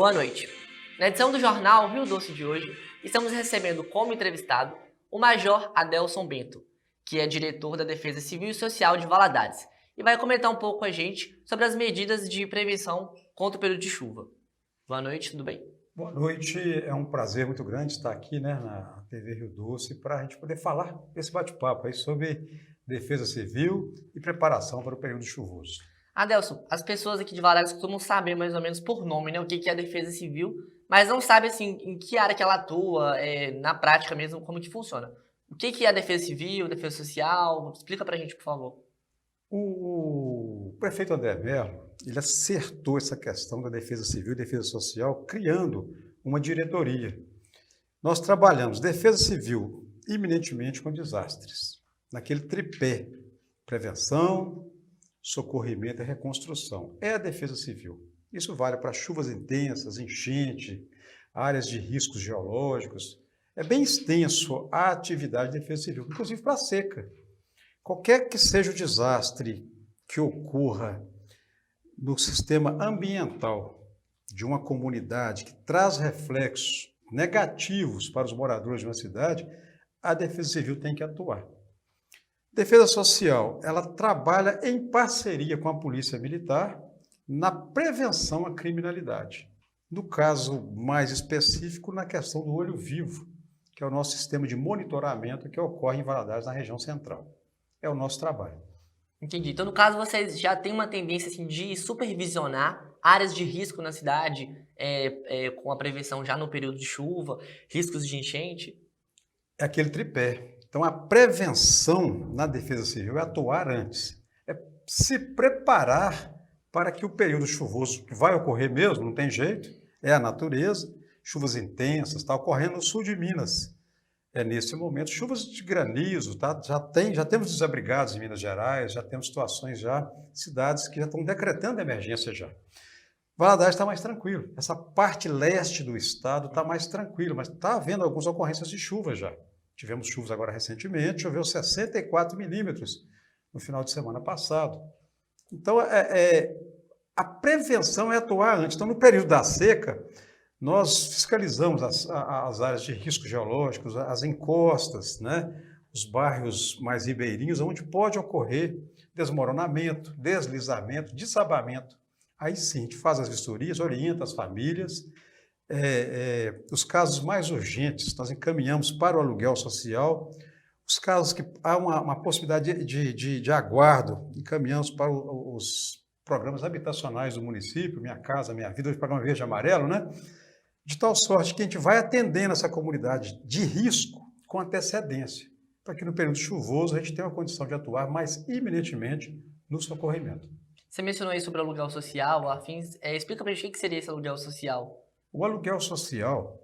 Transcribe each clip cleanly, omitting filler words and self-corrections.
Boa noite. Na edição do jornal Rio Doce de hoje, estamos recebendo como entrevistado o Major Adelson Bento, que é diretor da Defesa Civil e Social de Valadares, e vai comentar um pouco com a gente sobre as medidas de prevenção contra o período de chuva. Boa noite, tudo bem? Boa noite, é um prazer muito grande estar aqui, na TV Rio Doce para a gente poder falar esse bate-papo aí sobre defesa civil e preparação para o período chuvoso. Adelson, as pessoas aqui de Valadares costumam saber mais ou menos por nome, né, o que é a Defesa Civil, mas não sabem assim em que área que ela atua, na prática mesmo, como que funciona. O que é a Defesa Civil, Defesa Social? Explica pra gente, por favor. O prefeito André Mello, ele acertou essa questão da defesa civil e defesa social criando uma diretoria. Nós trabalhamos defesa civil iminentemente com desastres, naquele tripé: prevenção, socorrimento e reconstrução. É a defesa civil. Isso vale para chuvas intensas, enchente, áreas de riscos geológicos. É bem extenso a atividade de defesa civil, inclusive para a seca. Qualquer que seja o desastre que ocorra no sistema ambiental de uma comunidade que traz reflexos negativos para os moradores de uma cidade, a Defesa Civil tem que atuar. Defesa Social, ela trabalha em parceria com a Polícia Militar na prevenção à criminalidade. No caso mais específico, na questão do olho vivo, que é o nosso sistema de monitoramento que ocorre em Valadares, na região central. É o nosso trabalho. Entendi. Então, no caso, vocês já têm uma tendência assim, de supervisionar áreas de risco na cidade, com a prevenção já no período de chuva, riscos de enchente? É aquele tripé. Então, a prevenção na defesa civil é atuar antes. É se preparar para que o período chuvoso, que vai ocorrer mesmo, não tem jeito, é a natureza, chuvas intensas, está ocorrendo no sul de Minas. Nesse momento, chuvas de granizo, tá? Já temos desabrigados em Minas Gerais, já temos situações cidades que já estão decretando emergência já. Valadares está mais tranquilo, essa parte leste do estado está mais tranquilo, mas está havendo algumas ocorrências de chuva já. Tivemos chuvas agora recentemente, choveu 64 milímetros no final de semana passado. Então, a prevenção é atuar antes. Então, no período da seca, nós fiscalizamos as áreas de riscos geológicos, as encostas, né? Os bairros mais ribeirinhos, onde pode ocorrer desmoronamento, deslizamento, desabamento. Aí sim, a gente faz as vistorias, orienta as famílias. Os casos mais urgentes, nós encaminhamos para o aluguel social. Os casos que há uma possibilidade de aguardo, encaminhamos para os programas habitacionais do município, Minha Casa, Minha Vida, o programa Verde e Amarelo, né? De tal sorte que a gente vai atendendo essa comunidade de risco com antecedência, para que no período chuvoso a gente tenha uma condição de atuar mais iminentemente no socorrimento. Você mencionou aí sobre aluguel social, afins. Explica pra gente o que seria esse aluguel social. O aluguel social,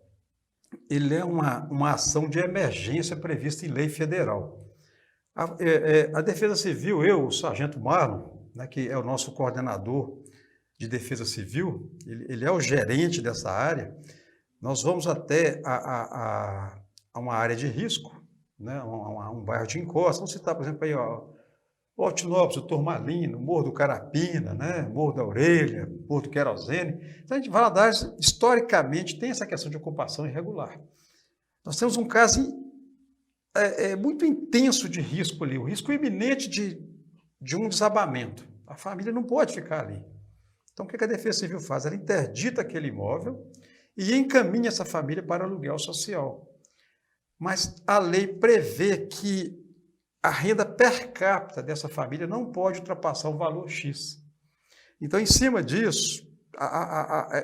ele é uma ação de emergência prevista em lei federal. A Defesa Civil, o Sargento Marlon, né, que é o nosso coordenador de Defesa Civil, ele é o gerente dessa área. Nós vamos até a uma área de risco, né, um bairro de encosta. Vamos citar, por exemplo, aí, o Altinópolis, o Turmalino, o Morro do Carapina, né, Morro da Orelha, Morro do Querosene. Então, a gente, Valadares, historicamente, tem essa questão de ocupação irregular. Nós temos um caso muito intenso de risco ali, o risco iminente de um desabamento. A família não pode ficar ali. Então, o que a Defesa Civil faz? Ela interdita aquele imóvel e encaminha essa família para aluguel social. Mas a lei prevê que a renda per capita dessa família não pode ultrapassar o valor X. Então, em cima disso,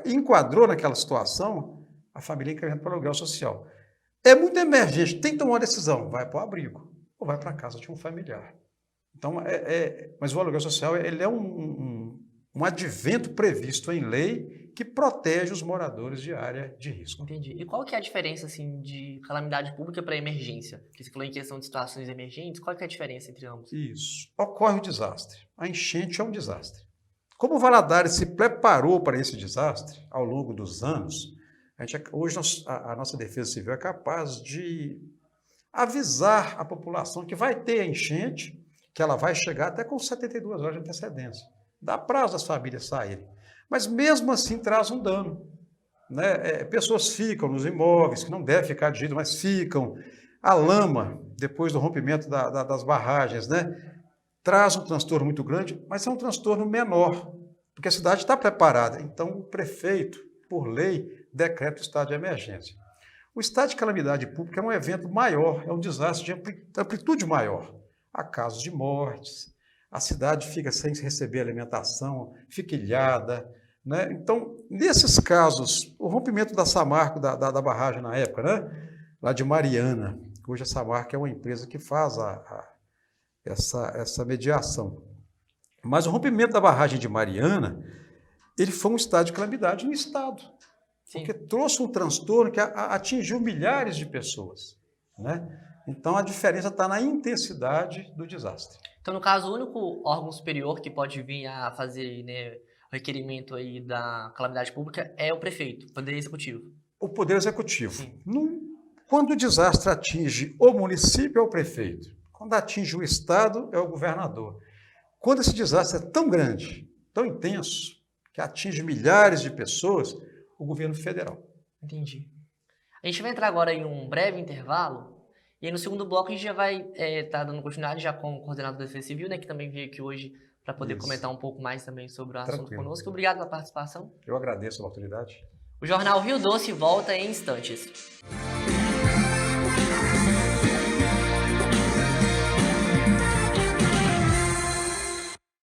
enquadrou naquela situação, a família encaminha para o aluguel social. É muito emergente, tem que tomar uma decisão, vai para o abrigo ou vai para a casa de um familiar. Então, mas o aluguel social ele é um advento previsto em lei que protege os moradores de área de risco. Entendi. E qual que é a diferença, assim, de calamidade pública para emergência? Porque você falou em questão de situações emergentes, qual que é a diferença entre ambos? Isso. Ocorre o desastre. A enchente é um desastre. Como o Valadares se preparou para esse desastre ao longo dos anos, hoje a nossa Defesa Civil é capaz de avisar a população que vai ter a enchente, que ela vai chegar até com 72 horas de antecedência. Dá prazo às famílias saírem. Mas mesmo assim traz um dano. né? Pessoas ficam nos imóveis, que não deve ficar de jeito, mas ficam. A lama, depois do rompimento das barragens, né? Traz um transtorno muito grande, mas é um transtorno menor, porque a cidade está preparada. Então, o prefeito, por lei, decreta o estado de emergência. O estado de calamidade pública é um evento maior, é um desastre de amplitude maior. Há casos de mortes, a cidade fica sem receber alimentação, fica ilhada, né? Então, nesses casos, o rompimento da Samarco, da barragem na época, né? Lá de Mariana, hoje a Samarco é uma empresa que faz essa mediação. Mas o rompimento da barragem de Mariana, ele foi um estado de calamidade no estado. Sim. Porque trouxe um transtorno que atingiu milhares de pessoas, né? Então, a diferença está na intensidade do desastre. Então, no caso, o único órgão superior que pode vir a fazer, né, o requerimento aí da calamidade pública é o prefeito, o Poder Executivo. O Poder Executivo. Quando o desastre atinge o município, é o prefeito. Quando atinge o estado, é o governador. Quando esse desastre é tão grande, tão intenso, que atinge milhares de pessoas, o governo federal. Entendi. A gente vai entrar agora em um breve intervalo, e aí no segundo bloco a gente já vai estar dando continuidade já com o coordenador da Defesa Civil, né, que também veio aqui hoje para poder comentar um pouco mais também sobre o assunto conosco. Obrigado pela participação. Eu agradeço a oportunidade. O Jornal Rio Doce volta em instantes.